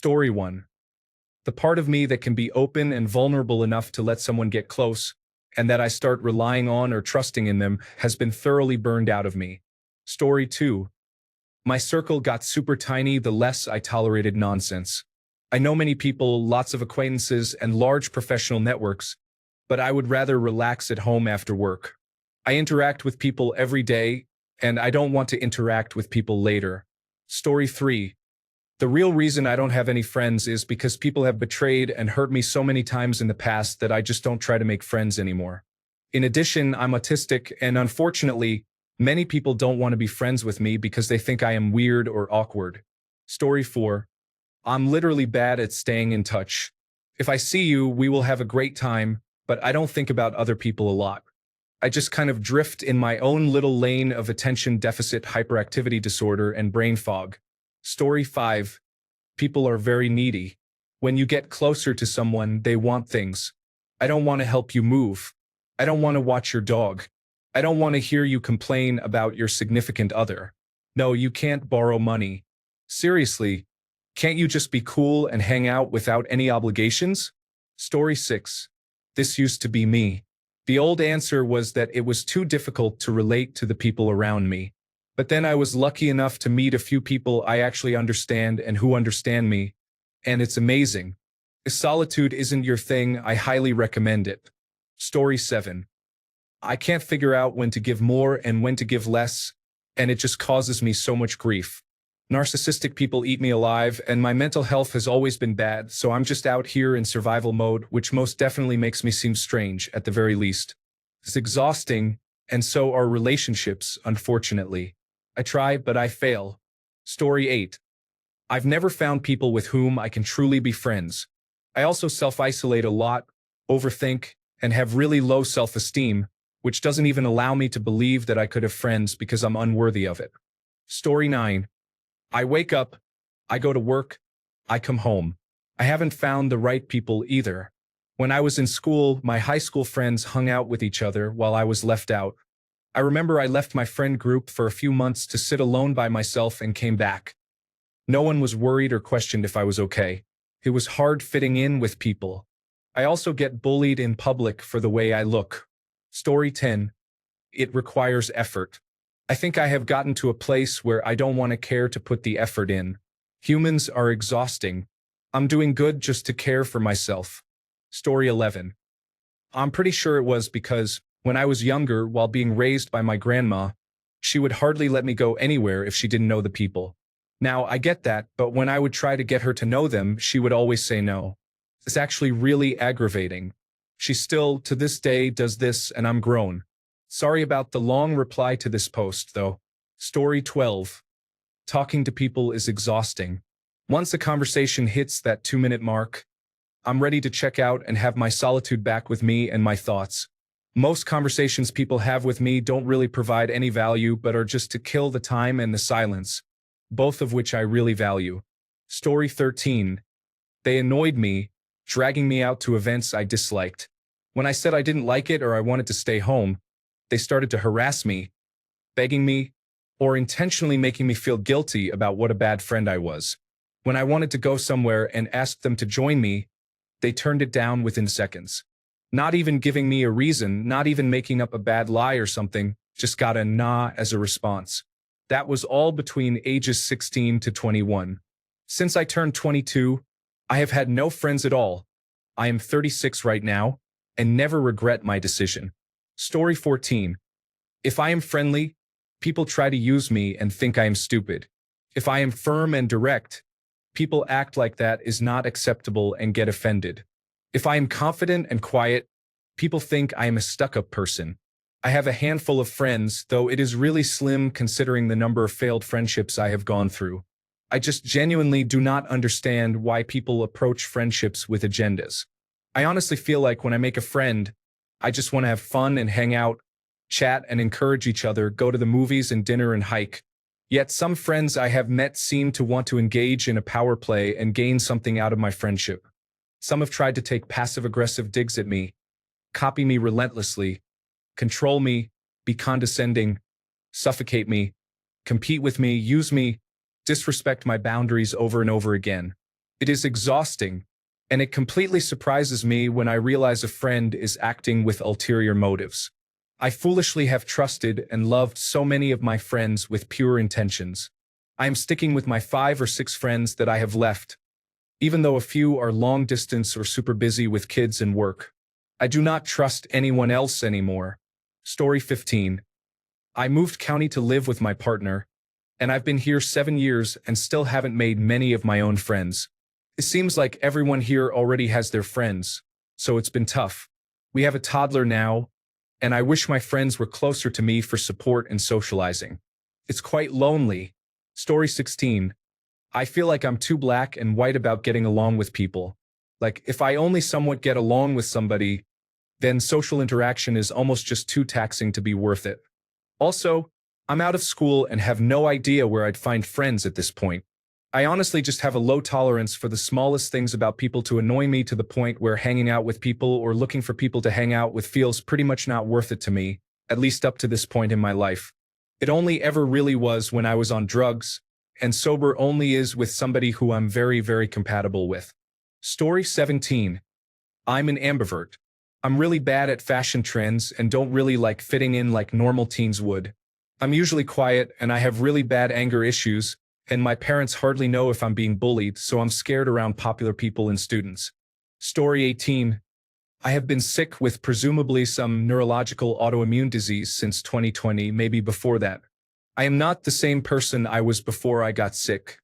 Story 1. The part of me that can be open and vulnerable enough to let someone get close, and that I start relying on or trusting in them, has been thoroughly burned out of me. Story 2. My circle got super tiny the less I tolerated nonsense. I know many people, lots of acquaintances, and large professional networks, but I would rather relax at home after work. I interact with people every day, and I don't want to interact with people later. Story 3. The real reason I don't have any friends is because people have betrayed and hurt me so many times in the past that I just don't try to make friends anymore. In addition, I'm autistic, and unfortunately, many people don't want to be friends with me because they think I am weird or awkward. Story 4. I'm literally bad at staying in touch. If I see you, we will have a great time, but I don't think about other people a lot. I just kind of drift in my own little lane of attention deficit hyperactivity disorder and brain fog. Story 5. People are very needy. When you get closer to someone, they want things. I don't want to help you move. I don't want to watch your dog. I don't want to hear you complain about your significant other. No, you can't borrow money. Seriously, can't you just be cool and hang out without any obligations? Story 6. This used to be me. The old answer was that it was too difficult to relate to the people around me. But then I was lucky enough to meet a few people I actually understand and who understand me, and it's amazing. If solitude isn't your thing, I highly recommend it. Story 7. I can't figure out when to give more and when to give less, and it just causes me so much grief. Narcissistic people eat me alive, and my mental health has always been bad, so I'm just out here in survival mode, which most definitely makes me seem strange, at the very least. It's exhausting, and so are relationships, unfortunately. I try, but I fail. Story 8. I've never found people with whom I can truly be friends. I also self-isolate a lot, overthink, and have really low self-esteem, which doesn't even allow me to believe that I could have friends because I'm unworthy of it. Story 9. I wake up, I go to work, I come home. I haven't found the right people either. When I was in school, my high school friends hung out with each other while I was left out. I remember I left my friend group for a few months to sit alone by myself and came back. No one was worried or questioned if I was okay. It was hard fitting in with people. I also get bullied in public for the way I look. Story 10. It requires effort. I think I have gotten to a place where I don't want to care to put the effort in. Humans are exhausting. I'm doing good just to care for myself. Story 11. I'm pretty sure it was because, when I was younger, while being raised by my grandma, she would hardly let me go anywhere if she didn't know the people. Now, I get that, but when I would try to get her to know them, she would always say no. It's actually really aggravating. She still, to this day, does this, and I'm grown. Sorry about the long reply to this post, though. Story 12. Talking to people is exhausting. Once a conversation hits that 2-minute mark, I'm ready to check out and have my solitude back with me and my thoughts. Most conversations people have with me don't really provide any value but are just to kill the time and the silence, both of which I really value. Story 13. They annoyed me, dragging me out to events I disliked. When I said I didn't like it or I wanted to stay home, they started to harass me, begging me, or intentionally making me feel guilty about what a bad friend I was. When I wanted to go somewhere and asked them to join me, they turned it down within seconds. Not even giving me a reason, not even making up a bad lie or something, just got a nah as a response. That was all between ages 16 to 21. Since I turned 22, I have had no friends at all. I am 36 right now, and never regret my decision. Story 14. If I am friendly, people try to use me and think I am stupid. If I am firm and direct, people act like that is not acceptable and get offended. If I am confident and quiet, people think I am a stuck-up person. I have a handful of friends, though it is really slim considering the number of failed friendships I have gone through. I just genuinely do not understand why people approach friendships with agendas. I honestly feel like when I make a friend, I just want to have fun and hang out, chat and encourage each other, go to the movies and dinner and hike. Yet some friends I have met seem to want to engage in a power play and gain something out of my friendship. Some have tried to take passive-aggressive digs at me, copy me relentlessly, control me, be condescending, suffocate me, compete with me, use me, disrespect my boundaries over and over again. It is exhausting, and it completely surprises me when I realize a friend is acting with ulterior motives. I foolishly have trusted and loved so many of my friends with pure intentions. I am sticking with my 5 or 6 friends that I have left, even though a few are long distance or super busy with kids and work. I do not trust anyone else anymore. Story 15. I moved county to live with my partner, and I've been here 7 years and still haven't made many of my own friends. It seems like everyone here already has their friends, so it's been tough. We have a toddler now, and I wish my friends were closer to me for support and socializing. It's quite lonely. Story 16. I feel like I'm too black and white about getting along with people. Like, if I only somewhat get along with somebody, then social interaction is almost just too taxing to be worth it. Also, I'm out of school and have no idea where I'd find friends at this point. I honestly just have a low tolerance for the smallest things about people to annoy me to the point where hanging out with people or looking for people to hang out with feels pretty much not worth it to me, at least up to this point in my life. It only ever really was when I was on drugs, and sober only is with somebody who I'm very, very compatible with. Story 17. I'm an ambivert. I'm really bad at fashion trends and don't really like fitting in like normal teens would. I'm usually quiet and I have really bad anger issues, and my parents hardly know if I'm being bullied, so I'm scared around popular people and students. Story 18. I have been sick with presumably some neurological autoimmune disease since 2020, maybe before that. I am not the same person I was before I got sick.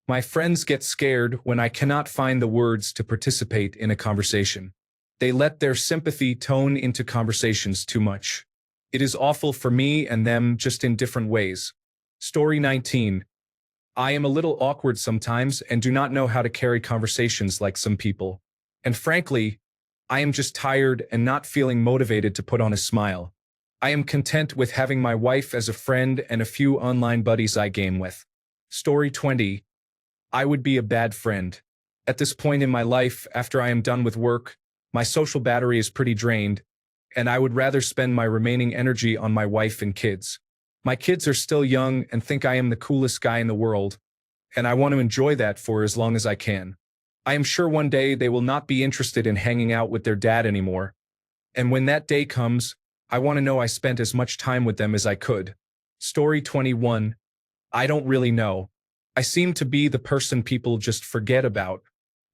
My friends get scared when I cannot find the words to participate in a conversation. They let their sympathy tone into conversations too much. It is awful for me and them, just in different ways. Story 19. I am a little awkward sometimes and do not know how to carry conversations like some people. And frankly, I am just tired and not feeling motivated to put on a smile. I am content with having my wife as a friend and a few online buddies I game with. Story 20. I would be a bad friend. At this point in my life, after I am done with work, my social battery is pretty drained, and I would rather spend my remaining energy on my wife and kids. My kids are still young and think I am the coolest guy in the world, and I want to enjoy that for as long as I can. I am sure one day they will not be interested in hanging out with their dad anymore, and when that day comes, I want to know I spent as much time with them as I could. Story 21. I don't really know. I seem to be the person people just forget about.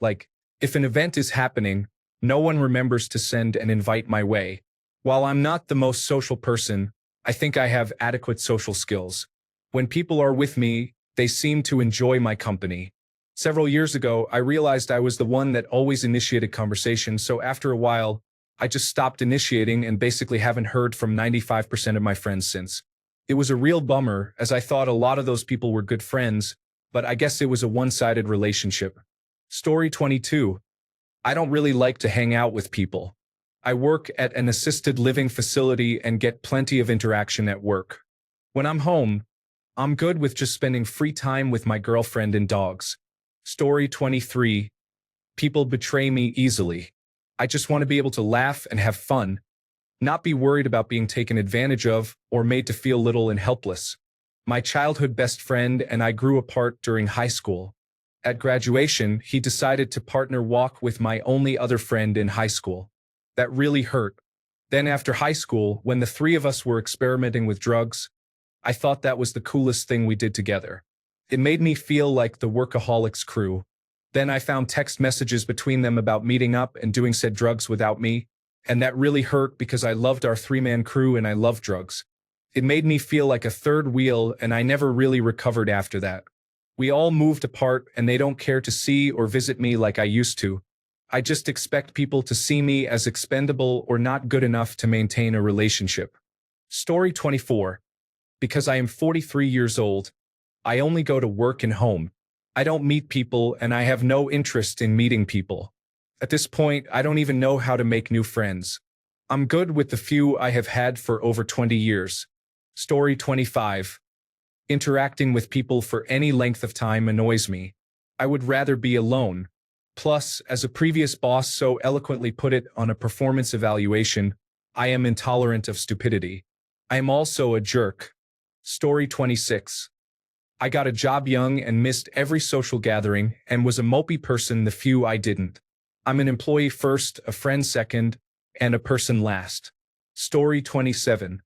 Like, if an event is happening, no one remembers to send an invite my way. While I'm not the most social person, I think I have adequate social skills. When people are with me, they seem to enjoy my company. Several years ago, I realized I was the one that always initiated conversation, so after a while, I just stopped initiating and basically haven't heard from 95% of my friends since. It was a real bummer, as I thought a lot of those people were good friends, but I guess it was a one-sided relationship. Story 22. I don't really like to hang out with people. I work at an assisted living facility and get plenty of interaction at work. When I'm home, I'm good with just spending free time with my girlfriend and dogs. Story 23. People betray me easily. I just want to be able to laugh and have fun, not be worried about being taken advantage of or made to feel little and helpless. My childhood best friend and I grew apart during high school. At graduation, he decided to partner walk with my only other friend in high school. That really hurt. Then after high school, when the 3 of us were experimenting with drugs, I thought that was the coolest thing we did together. It made me feel like the workaholics crew. Then I found text messages between them about meeting up and doing said drugs without me, and that really hurt because I loved our 3-man crew and I love drugs. It made me feel like a third wheel, and I never really recovered after that. We all moved apart and they don't care to see or visit me like I used to. I just expect people to see me as expendable or not good enough to maintain a relationship. Story 24. Because I am 43 years old, I only go to work and home. I don't meet people and I have no interest in meeting people. At this point, I don't even know how to make new friends. I'm good with the few I have had for over 20 years. Story 25. Interacting with people for any length of time annoys me. I would rather be alone. Plus, as a previous boss so eloquently put it on a performance evaluation, I am intolerant of stupidity. I am also a jerk. Story 26. I got a job young and missed every social gathering and was a mopey person the few I didn't. I'm an employee first, a friend second, and a person last. Story 27.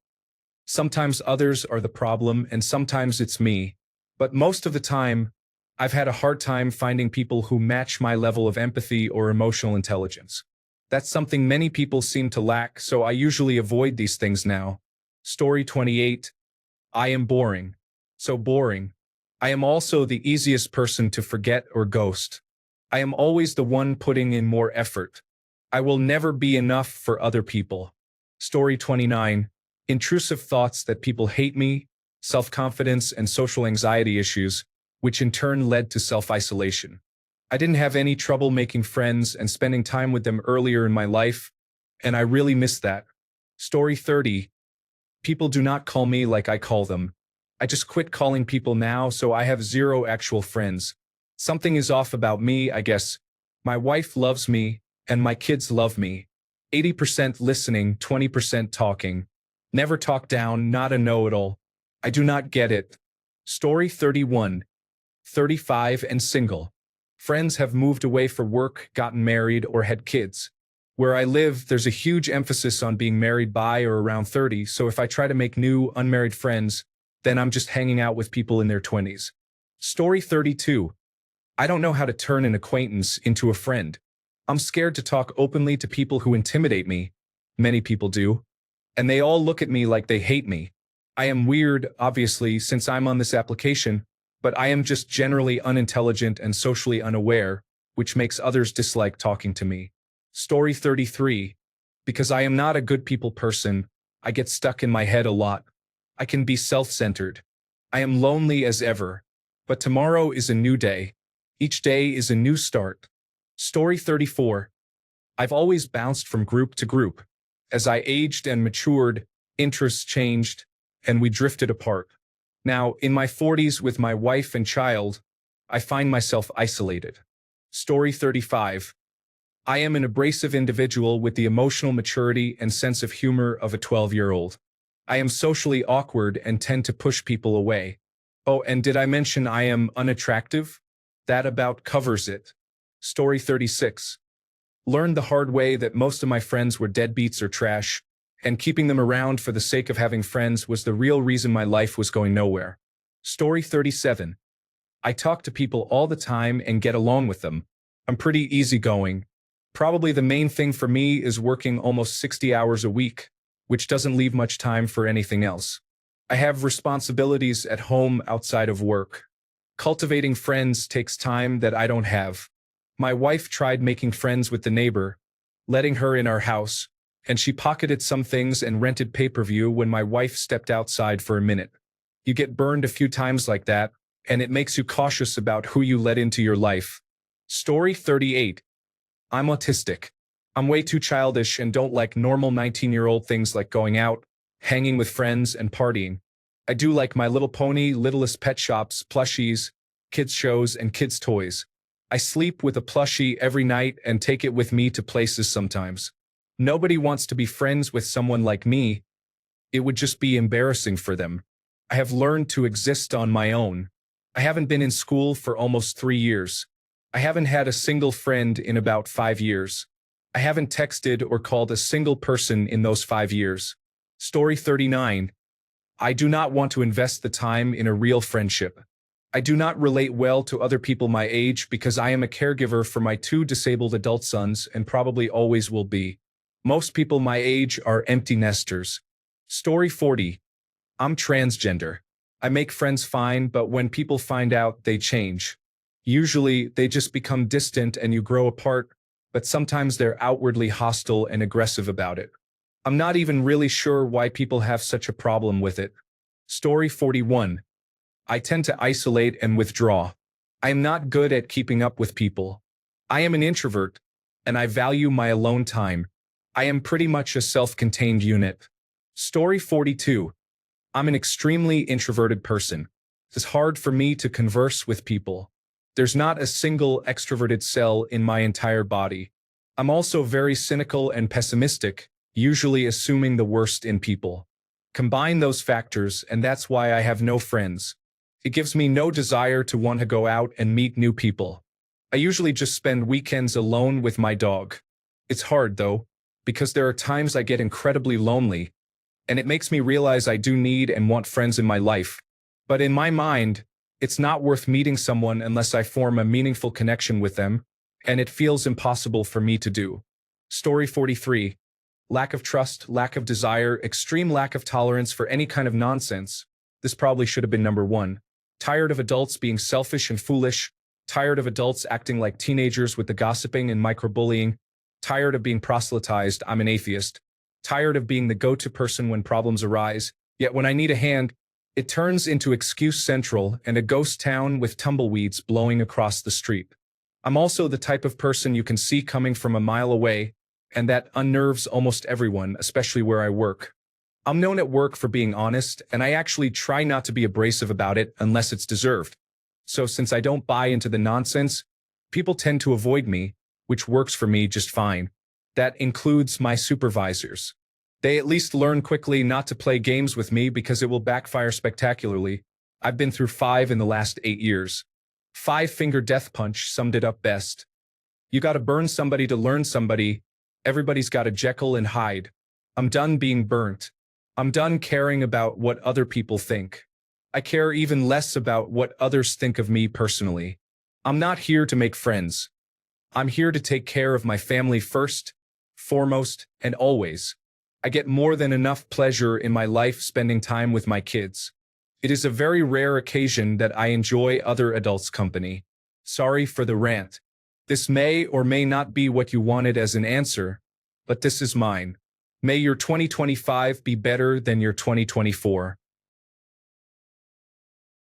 Sometimes others are the problem and sometimes it's me. But most of the time, I've had a hard time finding people who match my level of empathy or emotional intelligence. That's something many people seem to lack, so I usually avoid these things now. Story 28. I am boring. So boring. I am also the easiest person to forget or ghost. I am always the one putting in more effort. I will never be enough for other people. Story 29. Intrusive thoughts that people hate me, self-confidence and social anxiety issues, which in turn led to self-isolation. I didn't have any trouble making friends and spending time with them earlier in my life, and I really miss that. Story 30. People do not call me like I call them. I just quit calling people now, so I have zero actual friends. Something is off about me, I guess. My wife loves me, and my kids love me. 80% listening, 20% talking. Never talk down, not a know-it-all. I do not get it. Story 31. 35 and single. Friends have moved away for work, gotten married, or had kids. Where I live, there's a huge emphasis on being married by or around 30, so if I try to make new, unmarried friends, then I'm just hanging out with people in their 20s. Story 32. I don't know how to turn an acquaintance into a friend. I'm scared to talk openly to people who intimidate me. Many people do. And they all look at me like they hate me. I am weird, obviously, since I'm on this application, but I am just generally unintelligent and socially unaware, which makes others dislike talking to me. Story 33. Because I am not a good people person, I get stuck in my head a lot. I can be self-centered. I am lonely as ever. But tomorrow is a new day. Each day is a new start. Story 34. I've always bounced from group to group. As I aged and matured, interests changed, and we drifted apart. Now, in my 40s with my wife and child, I find myself isolated. Story 35. I am an abrasive individual with the emotional maturity and sense of humor of a 12-year-old. I am socially awkward and tend to push people away. Oh, and did I mention I am unattractive? That about covers it. Story 36. Learned the hard way that most of my friends were deadbeats or trash, and keeping them around for the sake of having friends was the real reason my life was going nowhere. Story 37. I talk to people all the time and get along with them. I'm pretty easygoing. Probably the main thing for me is working almost 60 hours a week, which doesn't leave much time for anything else. I have responsibilities at home outside of work. Cultivating friends takes time that I don't have. My wife tried making friends with the neighbor, letting her in our house, and she pocketed some things and rented pay-per-view when my wife stepped outside for a minute. You get burned a few times like that, and it makes you cautious about who you let into your life. Story 38. I'm autistic. I'm way too childish and don't like normal 19-year-old things like going out, hanging with friends, and partying. I do like My Little Pony, Littlest Pet Shops, plushies, kids shows, and kids toys. I sleep with a plushie every night and take it with me to places sometimes. Nobody wants to be friends with someone like me. It would just be embarrassing for them. I have learned to exist on my own. I haven't been in school for almost 3 years. I haven't had a single friend in about 5 years. I haven't texted or called a single person in those 5 years. Story 39. I do not want to invest the time in a real friendship. I do not relate well to other people my age because I am a caregiver for my 2 disabled adult sons and probably always will be. Most people my age are empty nesters. Story 40. I'm transgender. I make friends fine, but when people find out, they change. Usually, they just become distant and you grow apart, but sometimes they're outwardly hostile and aggressive about it. I'm not even really sure why people have such a problem with it. Story 41. I tend to isolate and withdraw. I am not good at keeping up with people. I am an introvert, and I value my alone time. I am pretty much a self-contained unit. Story 42. I'm an extremely introverted person. It's hard for me to converse with people. There's not a single extroverted cell in my entire body. I'm also very cynical and pessimistic, usually assuming the worst in people. Combine those factors, and that's why I have no friends. It gives me no desire to want to go out and meet new people. I usually just spend weekends alone with my dog. It's hard, though, because there are times I get incredibly lonely, and it makes me realize I do need and want friends in my life. But in my mind, it's not worth meeting someone unless I form a meaningful connection with them, and it feels impossible for me to do. Story 43. Lack of trust, lack of desire, extreme lack of tolerance for any kind of nonsense. This probably should have been number 1. Tired of adults being selfish and foolish. Tired of adults acting like teenagers with the gossiping and microbullying. Tired of being proselytized, I'm an atheist. Tired of being the go-to person when problems arise, yet when I need a hand, it turns into excuse central and a ghost town with tumbleweeds blowing across the street. I'm also the type of person you can see coming from a mile away, and that unnerves almost everyone, especially where I work. I'm known at work for being honest, and I actually try not to be abrasive about it unless it's deserved. So since I don't buy into the nonsense, people tend to avoid me, which works for me just fine. That includes my supervisors. They at least learn quickly not to play games with me because it will backfire spectacularly. I've been through 5 in the last 8 years. 5-finger death punch summed it up best. You gotta burn somebody to learn somebody. Everybody's gotta Jekyll and Hyde. I'm done being burnt. I'm done caring about what other people think. I care even less about what others think of me personally. I'm not here to make friends. I'm here to take care of my family first, foremost, and always. I get more than enough pleasure in my life spending time with my kids. It is a very rare occasion that I enjoy other adults' company. Sorry for the rant. This may or may not be what you wanted as an answer, but this is mine. May your 2025 be better than your 2024.